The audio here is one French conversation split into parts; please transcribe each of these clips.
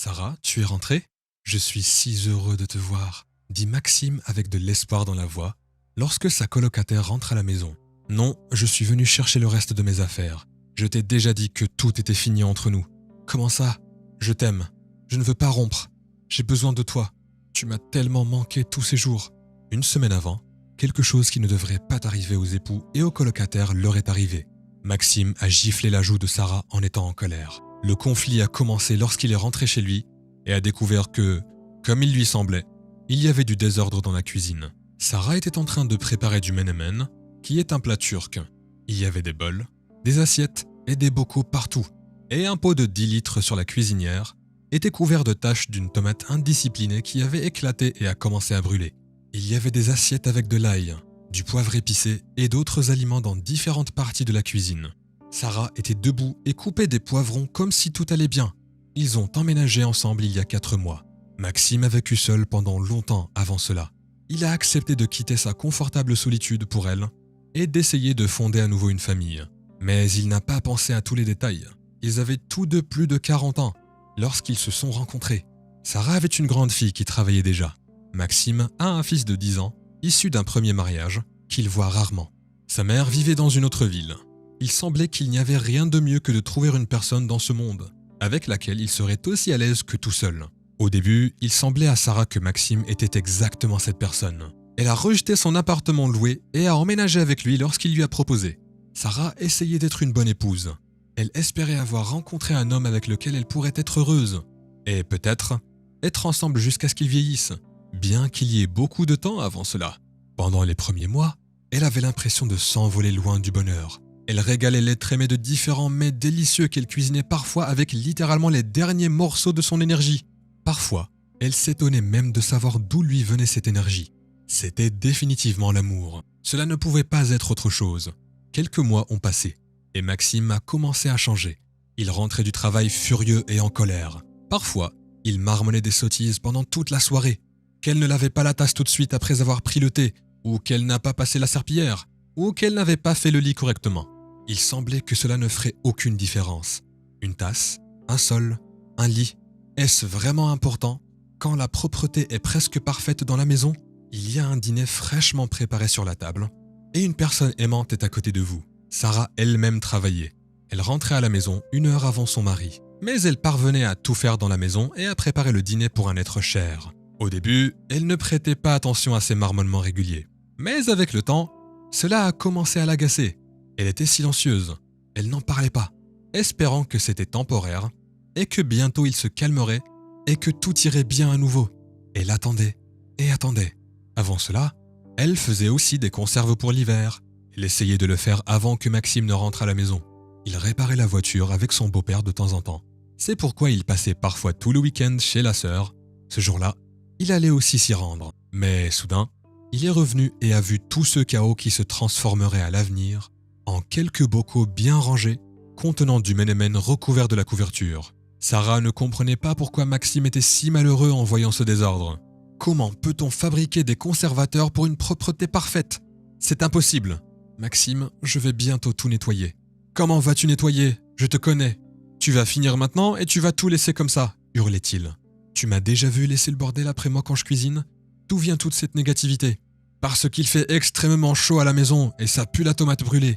Sarah, tu es rentrée? Je suis si heureux de te voir, dit Maxime avec de l'espoir dans la voix, lorsque sa colocataire rentre à la maison. Non, je suis venu chercher le reste de mes affaires. Je t'ai déjà dit que tout était fini entre nous. Comment ça? Je t'aime. Je ne veux pas rompre. J'ai besoin de toi. Tu m'as tellement manqué tous ces jours. Une semaine avant, quelque chose qui ne devrait pas arriver aux époux et aux colocataires leur est arrivé. Maxime a giflé la joue de Sarah en étant en colère. Le conflit a commencé lorsqu'il est rentré chez lui et a découvert que, comme il lui semblait, il y avait du désordre dans la cuisine. Sarah était en train de préparer du menemen, qui est un plat turc. Il y avait des bols, des assiettes et des bocaux partout, et un pot de 10 litres sur la cuisinière était couvert de taches d'une tomate indisciplinée qui avait éclaté et a commencé à brûler. Il y avait des assiettes avec de l'ail, du poivre épicé et d'autres aliments dans différentes parties de la cuisine. Sarah était debout et coupait des poivrons comme si tout allait bien. Ils ont emménagé ensemble il y a 4 mois. Maxime a vécu seul pendant longtemps avant cela. Il a accepté de quitter sa confortable solitude pour elle et d'essayer de fonder à nouveau une famille. Mais il n'a pas pensé à tous les détails. Ils avaient tous deux plus de 40 ans lorsqu'ils se sont rencontrés. Sarah avait une grande fille qui travaillait déjà. Maxime a un fils de 10 ans, issu d'un premier mariage, qu'il voit rarement. Sa mère vivait dans une autre ville. Il semblait qu'il n'y avait rien de mieux que de trouver une personne dans ce monde, avec laquelle il serait aussi à l'aise que tout seul. Au début, il semblait à Sarah que Maxime était exactement cette personne. Elle a rejeté son appartement loué et a emménagé avec lui lorsqu'il lui a proposé. Sarah essayait d'être une bonne épouse. Elle espérait avoir rencontré un homme avec lequel elle pourrait être heureuse. Et peut-être être ensemble jusqu'à ce qu'ils vieillissent, bien qu'il y ait beaucoup de temps avant cela. Pendant les premiers mois, elle avait l'impression de s'envoler loin du bonheur. Elle régalait l'être aimé de différents mets délicieux qu'elle cuisinait parfois avec littéralement les derniers morceaux de son énergie. Parfois, elle s'étonnait même de savoir d'où lui venait cette énergie. C'était définitivement l'amour. Cela ne pouvait pas être autre chose. Quelques mois ont passé, et Maxime a commencé à changer. Il rentrait du travail furieux et en colère. Parfois, il marmonnait des sottises pendant toute la soirée. Qu'elle ne lavait pas la tasse tout de suite après avoir pris le thé, ou qu'elle n'a pas passé la serpillière, ou qu'elle n'avait pas fait le lit correctement. Il semblait que cela ne ferait aucune différence. Une tasse, un sol, un lit. Est-ce vraiment important? Quand la propreté est presque parfaite dans la maison, il y a un dîner fraîchement préparé sur la table et une personne aimante est à côté de vous. Sarah elle-même travaillait. Elle rentrait à la maison 1 heure avant son mari. Mais elle parvenait à tout faire dans la maison et à préparer le dîner pour un être cher. Au début, elle ne prêtait pas attention à ses marmonnements réguliers. Mais avec le temps, cela a commencé à l'agacer. Elle était silencieuse. Elle n'en parlait pas, espérant que c'était temporaire et que bientôt il se calmerait et que tout irait bien à nouveau. Elle attendait et attendait. Avant cela, elle faisait aussi des conserves pour l'hiver. Elle essayait de le faire avant que Maxime ne rentre à la maison. Il réparait la voiture avec son beau-père de temps en temps. C'est pourquoi il passait parfois tout le week-end chez la sœur. Ce jour-là, il allait aussi s'y rendre. Mais soudain, il est revenu et a vu tout ce chaos qui se transformerait à l'avenir en quelques bocaux bien rangés contenant du menemen recouvert de la couverture. Sarah ne comprenait pas pourquoi Maxime était si malheureux en voyant ce désordre. Comment peut-on fabriquer des conservateurs pour une propreté parfaite? C'est impossible. Maxime, je vais bientôt tout nettoyer. Comment vas-tu nettoyer? Je te connais. Tu vas finir maintenant et tu vas tout laisser comme ça, hurlait-il. Tu m'as déjà vu laisser le bordel après moi quand je cuisine? D'où vient toute cette négativité? Parce qu'il fait extrêmement chaud à la maison et ça pue la tomate brûlée.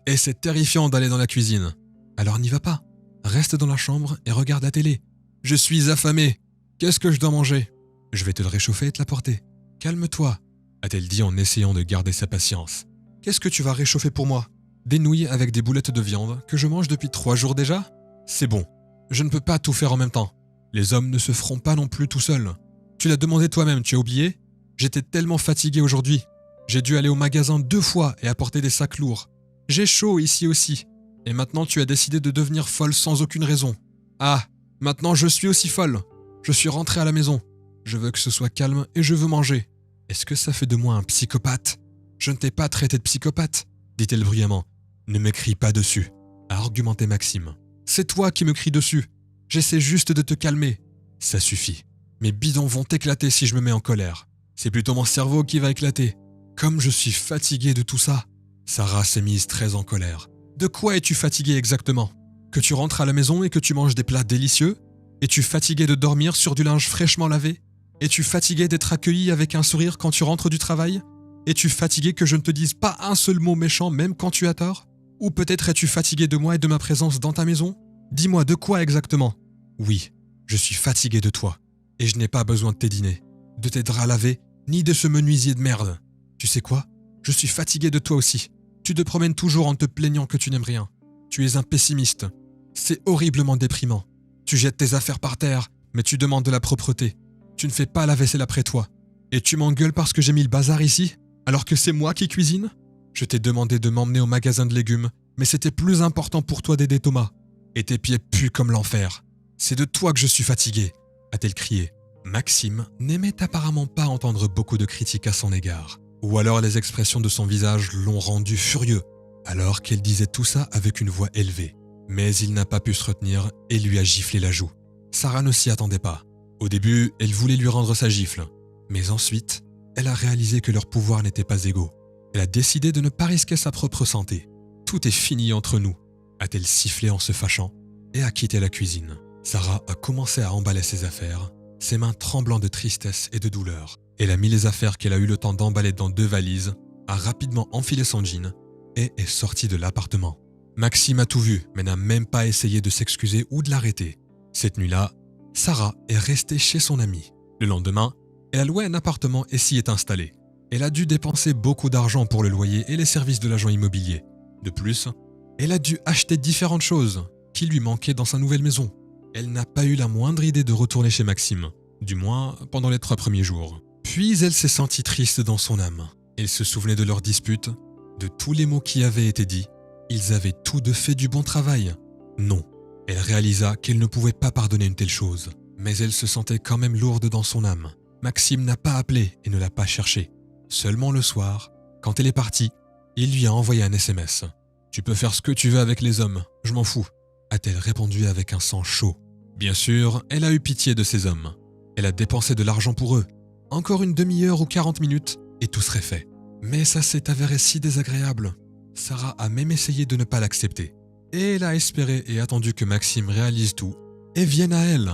Et c'est terrifiant d'aller dans la cuisine. Alors n'y va pas. Reste dans la chambre et regarde la télé. Je suis affamé. Qu'est-ce que je dois manger? Je vais te le réchauffer et te l'apporter. Calme-toi, a-t-elle dit en essayant de garder sa patience. Qu'est-ce que tu vas réchauffer pour moi? Des nouilles avec des boulettes de viande que je mange depuis 3 jours déjà? C'est bon. Je ne peux pas tout faire en même temps. Les hommes ne se feront pas non plus tout seuls. Tu l'as demandé toi-même, tu as oublié? J'étais tellement fatigué aujourd'hui. J'ai dû aller au magasin 2 fois et apporter des sacs lourds. J'ai chaud ici aussi. Et maintenant tu as décidé de devenir folle sans aucune raison. Ah, maintenant je suis aussi folle. Je suis rentrée à la maison. Je veux que ce soit calme et je veux manger. Est-ce que ça fait de moi un psychopathe? Je ne t'ai pas traité de psychopathe, dit-elle bruyamment. Ne me crie pas dessus, a argumenté Maxime. C'est toi qui me cries dessus. J'essaie juste de te calmer. Ça suffit. Mes bidons vont éclater si je me mets en colère. C'est plutôt mon cerveau qui va éclater. Comme je suis fatigué de tout ça. Sarah s'est mise très en colère. De quoi es-tu fatigué exactement? Que tu rentres à la maison et que tu manges des plats délicieux? Es-tu fatigué de dormir sur du linge fraîchement lavé? Es-tu fatigué d'être accueilli avec un sourire quand tu rentres du travail? Es-tu fatigué que je ne te dise pas un seul mot méchant même quand tu as tort? Ou peut-être es-tu fatigué de moi et de ma présence dans ta maison? Dis-moi de quoi exactement? Oui, je suis fatigué de toi. Et je n'ai pas besoin de tes dîners, de tes draps lavés, ni de ce menuisier de merde. Tu sais quoi? Je suis fatigué de toi aussi. Tu te promènes toujours en te plaignant que tu n'aimes rien. Tu es un pessimiste. C'est horriblement déprimant. Tu jettes tes affaires par terre, mais tu demandes de la propreté. Tu ne fais pas la vaisselle après toi. Et tu m'engueules parce que j'ai mis le bazar ici, alors que c'est moi qui cuisine? Je t'ai demandé de m'emmener au magasin de légumes, mais c'était plus important pour toi d'aider Thomas. Et tes pieds puent comme l'enfer. C'est de toi que je suis fatigué, a-t-elle crié. Maxime n'aimait apparemment pas entendre beaucoup de critiques à son égard. Ou alors les expressions de son visage l'ont rendu furieux, alors qu'elle disait tout ça avec une voix élevée. Mais il n'a pas pu se retenir et lui a giflé la joue. Sarah ne s'y attendait pas. Au début, elle voulait lui rendre sa gifle. Mais ensuite, elle a réalisé que leurs pouvoirs n'étaient pas égaux. Elle a décidé de ne pas risquer sa propre santé. Tout est fini entre nous, a-t-elle sifflé en se fâchant et a quitté la cuisine. Sarah a commencé à emballer ses affaires, ses mains tremblant de tristesse et de douleur. Elle a mis les affaires qu'elle a eu le temps d'emballer dans 2 valises, a rapidement enfilé son jean et est sortie de l'appartement. Maxime a tout vu, mais n'a même pas essayé de s'excuser ou de l'arrêter. Cette nuit-là, Sarah est restée chez son amie. Le lendemain, elle a loué un appartement et s'y est installée. Elle a dû dépenser beaucoup d'argent pour le loyer et les services de l'agent immobilier. De plus, elle a dû acheter différentes choses qui lui manquaient dans sa nouvelle maison. Elle n'a pas eu la moindre idée de retourner chez Maxime, du moins pendant les 3 premiers jours. Puis elle s'est sentie triste dans son âme. Elle se souvenait de leur dispute, de tous les mots qui avaient été dits. Ils avaient tous deux fait du bon travail. Non, elle réalisa qu'elle ne pouvait pas pardonner une telle chose. Mais elle se sentait quand même lourde dans son âme. Maxime n'a pas appelé et ne l'a pas cherché. Seulement le soir, quand elle est partie, il lui a envoyé un SMS. « Tu peux faire ce que tu veux avec les hommes, je m'en fous », a-t-elle répondu avec un sang chaud. Bien sûr, elle a eu pitié de ces hommes. Elle a dépensé de l'argent pour eux. Encore une demi-heure ou 40 minutes et tout serait fait. Mais ça s'est avéré si désagréable. Sarah a même essayé de ne pas l'accepter. Et elle a espéré et attendu que Maxime réalise tout et vienne à elle,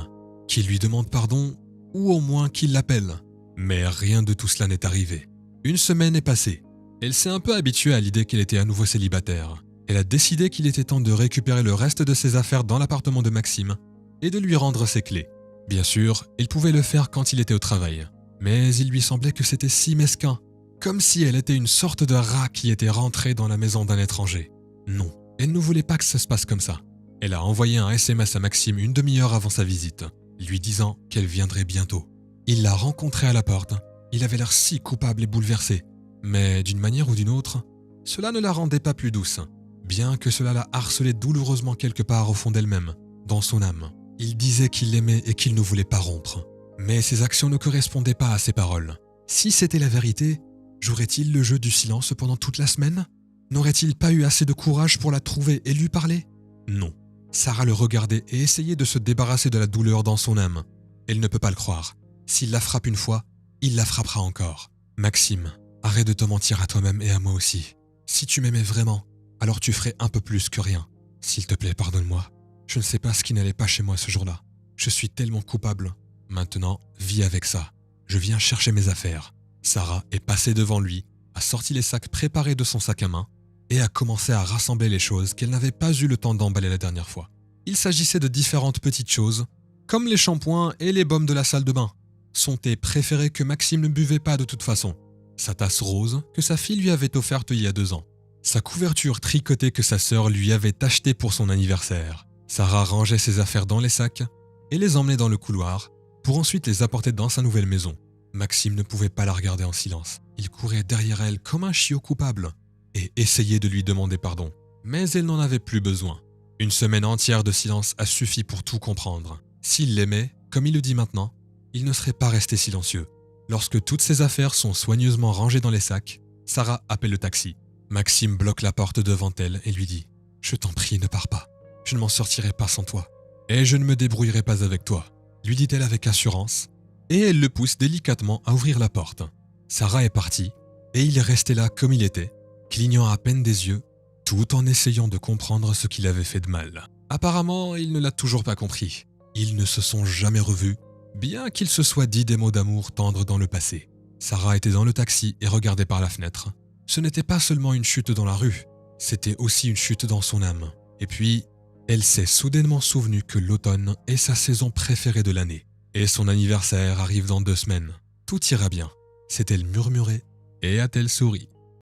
qu'il lui demande pardon ou au moins qu'il l'appelle. Mais rien de tout cela n'est arrivé. Une semaine est passée. Elle s'est un peu habituée à l'idée qu'elle était à nouveau célibataire. Elle a décidé qu'il était temps de récupérer le reste de ses affaires dans l'appartement de Maxime et de lui rendre ses clés. Bien sûr, il pouvait le faire quand il était au travail. Mais il lui semblait que c'était si mesquin, comme si elle était une sorte de rat qui était rentré dans la maison d'un étranger. Non, elle ne voulait pas que ça se passe comme ça. Elle a envoyé un SMS à Maxime une demi-heure avant sa visite, lui disant qu'elle viendrait bientôt. Il l'a rencontré à la porte. Il avait l'air si coupable et bouleversé. Mais d'une manière ou d'une autre, cela ne la rendait pas plus douce, bien que cela la harcelait douloureusement quelque part au fond d'elle-même, dans son âme. Il disait qu'il l'aimait et qu'il ne voulait pas rompre. Mais ses actions ne correspondaient pas à ses paroles. Si c'était la vérité, jouerait-il le jeu du silence pendant toute la semaine? N'aurait-il pas eu assez de courage pour la trouver et lui parler? Non. Sarah le regardait et essayait de se débarrasser de la douleur dans son âme. Elle ne peut pas le croire. S'il la frappe une fois, il la frappera encore. Maxime, arrête de te mentir à toi-même et à moi aussi. Si tu m'aimais vraiment, alors tu ferais un peu plus que rien. S'il te plaît, pardonne-moi. Je ne sais pas ce qui n'allait pas chez moi ce jour-là. Je suis tellement coupable. Maintenant, vis avec ça. Je viens chercher mes affaires. Sarah est passée devant lui, a sorti les sacs préparés de son sac à main et a commencé à rassembler les choses qu'elle n'avait pas eu le temps d'emballer la dernière fois. Il s'agissait de différentes petites choses, comme les shampoings et les baumes de la salle de bain. Son thé préféré que Maxime ne buvait pas de toute façon. Sa tasse rose que sa fille lui avait offerte il y a 2 ans. Sa couverture tricotée que sa sœur lui avait achetée pour son anniversaire. Sarah rangeait ses affaires dans les sacs et les emmenait dans le couloir pour ensuite les apporter dans sa nouvelle maison. Maxime ne pouvait pas la regarder en silence. Il courait derrière elle comme un chiot coupable et essayait de lui demander pardon. Mais elle n'en avait plus besoin. Une semaine entière de silence a suffi pour tout comprendre. S'il l'aimait, comme il le dit maintenant, il ne serait pas resté silencieux. Lorsque toutes ses affaires sont soigneusement rangées dans les sacs, Sarah appelle le taxi. Maxime bloque la porte devant elle et lui dit « Je t'en prie, ne pars pas. Je ne m'en sortirai pas sans toi. Et je ne me débrouillerai pas avec toi. » lui dit-elle avec assurance, et elle le pousse délicatement à ouvrir la porte. Sarah est partie, et il est resté là comme il était, clignant à peine des yeux, tout en essayant de comprendre ce qu'il avait fait de mal. Apparemment, il ne l'a toujours pas compris. Ils ne se sont jamais revus, bien qu'ils se soient dit des mots d'amour tendres dans le passé. Sarah était dans le taxi et regardait par la fenêtre. Ce n'était pas seulement une chute dans la rue, c'était aussi une chute dans son âme. Et puis, elle s'est soudainement souvenue que l'automne est sa saison préférée de l'année. Et son anniversaire arrive dans 2 semaines. Tout ira bien, s'est-elle murmuré et a-t-elle souri.